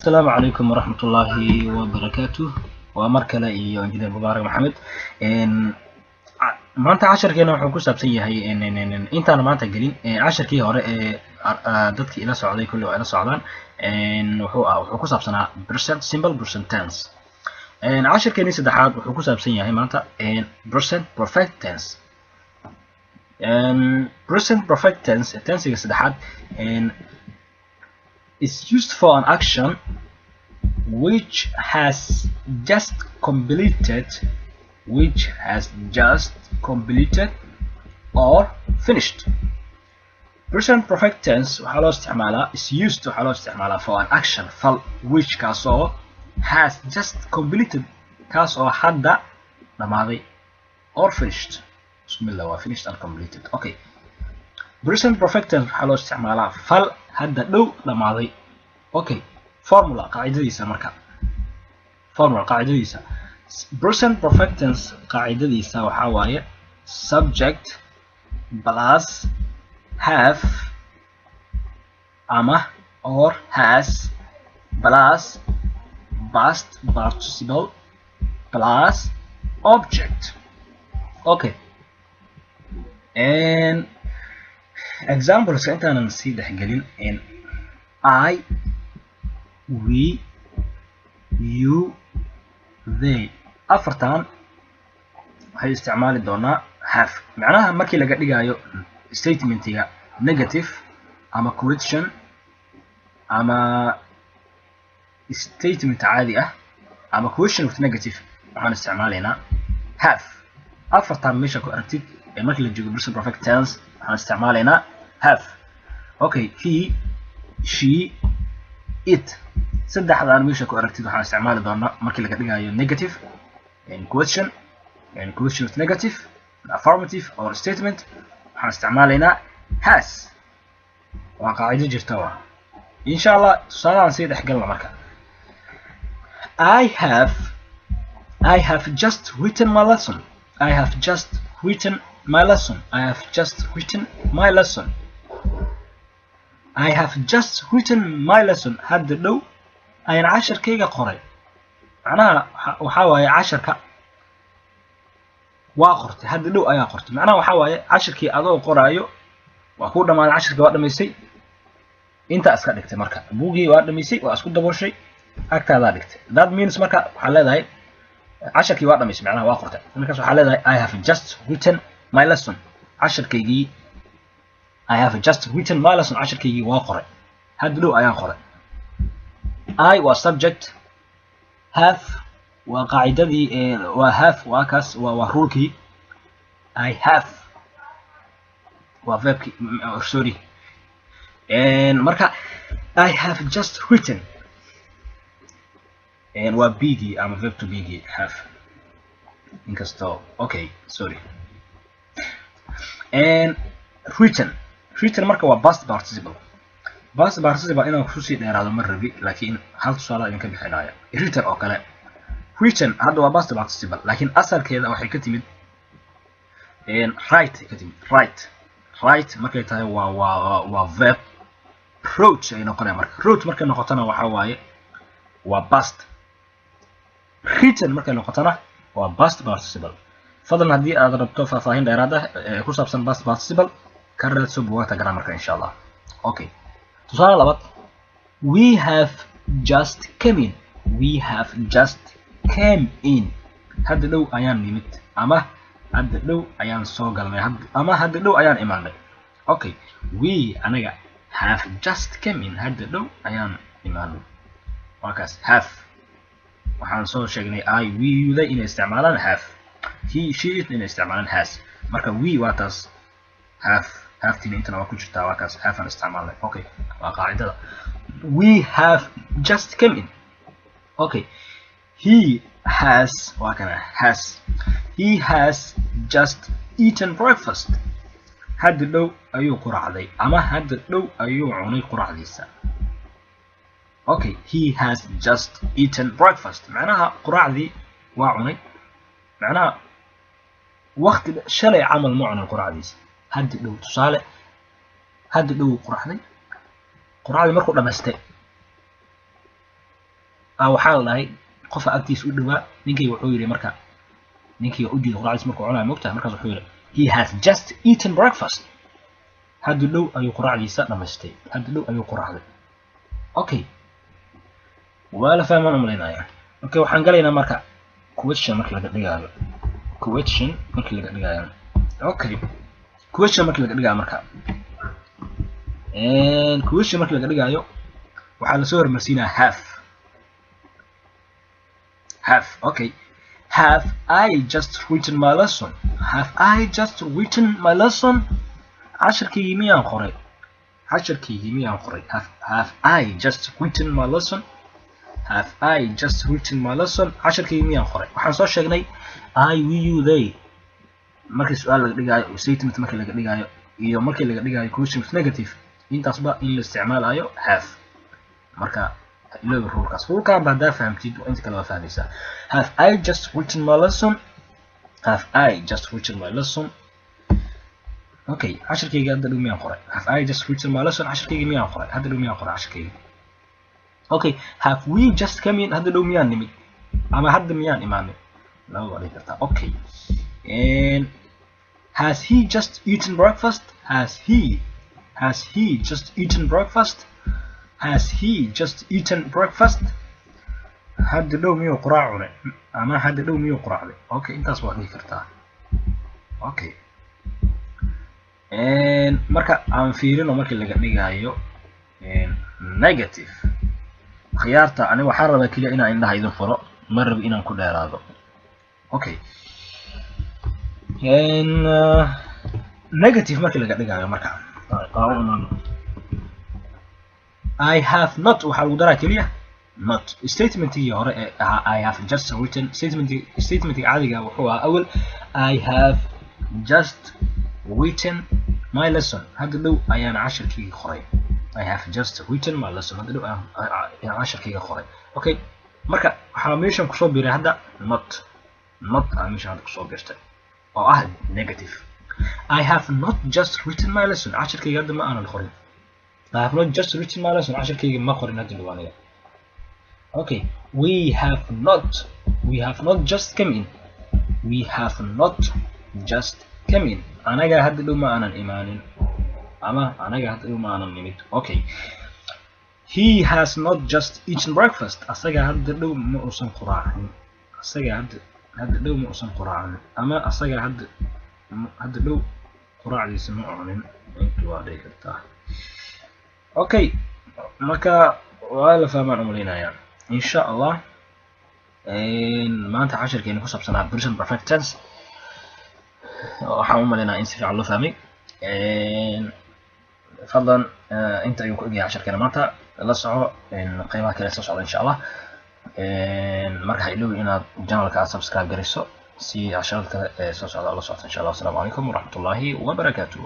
السلام عليكم ورحمة الله وبركاته ومركلة إيو إنجنير مبارك محمد maanta casharkeena wuxuu ku saabsan yahay intaan maanta gelin casharkii hore dadkii ila socday kulli waa ila socdaan wuxuu ku saabsanaa present simple present tense casharkeeni saddexaad wuxuu ku saabsan yahay maanta present perfect tense present perfect tense tensiga saddexaad is used for an action which has just completed or finished. Present perfect tense waxaa loo isticmaalaa is used waxaa loo isticmaalaa for an action fal which kaasoo has just completed kaasoo hadda dhamaaday or finished. Bismillah waa finished and completed. Okay. Present perfect tense waxaa loo isticmaalaa fal hadda dhow dhamaaday. Okay. Formula qaacidadiisa marka. Present perfect tense qaacidadiisa waxaa waaye subject plus have ama or has plus past participle plus object. Okay. And examples intaanan sii dhexgelin in I, we, you, they afartan waxay isticmaali doonaa have macnaha markii laga dhigayo statementiga negative ama question ama statement caadi ah ama question with negative waxaan isticmaalaynaa have afartan meesha ku aragtid markii la joogo present perfect tense waxaan isticmaalaynaa have. Okay, he, she, it saddexdaan meesha ku aragtid waxaan isticmaali doonaa markii laga dhigayo negative and question with negative affirmative or statement waxaan isticmaalaynaa has. waa qaacido jirta waa insha Allah tusaalahan sii dhexgalna marka I have just written my lesson. I have just written my lesson. I have just written my lesson. I have just written my lesson. hadda dhow ayaan casharkayga qoray macnaha waxaa waaye casharka waa qortay hadda dhow ayaa qortay macnaha waxaa waaye casharkii adoo qoraayo waa ku dhamaaday casharkii waa dhamaysay inta iska dhigtay marka buugii waa dhamaysay waa isku dabooshay agtaadaa dhigtay that means marka waxaa leedahay casharkii waa dhamaysay macnaha waa qortay markaas waxaa leedahay I have just written my lesson. casharkaygii I have just written my lesson. casharkaygii waa qoray hadda dhow ayaan qoray. I was subject. Have waa qaacidadii waa have waa kaas waa rulekii. I have waa verbkii sorry and marka I have just written and waa bigii ama verb to bigii have inkastoo okay sorry and written marka waa past participle. past participle inaan kusii dheeraado ma rabi laakiin hal tusaale ayaan ka bixinaya. written oo kale written hadda waa past participle laakiin asalkeeda waxay ka timid right markay tahay waa verb. wrote ay noqonaya marka wrote markay noqotana waxaa waaye waa past. written markay noqotana waa past participle. fadlan haddii aad rabto faahfaahin dheeraad ah ku saabsan past participle ka raadso buugaagta grammarka insha Allah. Okay. tusaale labaad we have just came in. We have just came in. hadda dhow ayaan nimid ama hadda dhow ayaan soo galnay ama hadda dhow ayaan imaanay. Okay, we anaga have just came in. hadda dhow ayaan imaanay. waakaas have waxaan soo sheegnay I, we, you, they inay isticmaalaan have. He, she, it inay isticmaalaan has. marka we waa taas have tina intana waa ku jirtaa waa kaas have aan isticmaalnay. Okay, waa qaacidada we have just came in. Okay, he has waa kana has. He has just eaten breakfast. hadda dhow ayuu quraacday ama hadda dhow ayuu cunay quraacdiisa. Okay, he has just eaten breakfast macnaha quraacdii waa cunay macnaha waqti shalay camal ma cunin quraacdiisa. hadda dhow tusaale hadda dhow quraacday quraacdii markuu dhamaystay waxaa la dhahay qofa agtiisa u dhawaa ninkii wuxuu yiri marka ninkii u diiday quraacdiis markuu cunayo moogtahay markaas wuxuu yiri he has just eaten breakfast hadda dhow ayuu quraacdiisa dhamaystay hadda dhow ayuu quraacday okay wala fahmaan umaleynaya okay waxaan galaynaa marka question marka laga dhigayo okay question marka laga dhigayo marka question marka laga dhigayo waxaa la soo hormarsiinaa have okay have I just written my lesson casharkaygii miyaan qoray have I just written my lesson casharkaygii miyaan qoray waxaan soo sheegnay I we you they markii su'aal laga dhigayo statement markii laga dhigayo iyo markii laga dhigayo question with negative intaasba in la isticmaalayo have marka ilaa rulkaan baad fahamtid inta kale waa fahmaysaa have I just written my lesson okay casharkayga hadda dhow miyaan qoray have I just written my lesson casharkayga miyaan qoray hadda dhow miyaan qoray casharkayga okay have we just come in hadda dhow miyaan nimid ama hadda miyaan imaanay laba waa dhihi kartaa okay and has he just eaten breakfast hadda dhow miyuu quraac cunay ama hadda dhow miyuu quraacday okay intaas waa dhihi kartaa okay marka aan fiirino markii laga dhigayo negative khiyaarta aniga waxaan rabaa kaliya inaan indhaha idin furo ma rabo inaan ku dheeraado okay negative markii laga dhigayo marka I have not waxaa lagu daraa kaliya not statementkii hore ee I have just written statementkii caadiga wuxuu ahaa awal I have just written my lesson hadda dhow ayaan casharkayga qoray I have just written my lesson hadda dhow ayaan casharkayga qoray okay marka waxaa meeshan kusoo biiray hadda not aa meeshan hadda kusoo biirtay oo ah negative I have not just written my lesson casharkayga hadda ma aanan qorin I have not just written my lesson casharkayga ma qorin hadda dhow aniga okay we have not just come in anaga hadda dhow ma aanan imaanin ama anaga hadda dhow ma aanan nimid okay he has not just eaten breakfast asaga hadda dhow ma uusan quraacin ama asaga hadda dhow quraacdiisa ma cunin intu waa dhihi kartaa okay marka waa la fahmaan umaleynaya insha Allah maanta casharkeena ku saabsanaa present perfect tense waxaan u maleynayaa in si fiican loo fahmay fadlan inta ayuu ku egyahay casharkeena maanta la soco qiimaha kale soo socda insha Allah marka ha iloobi inaad channelka subscribe garayso si casharada kale soo socda la socota insha Allah. Assalamu alaykum wa rahmatullahi wa barakatuh.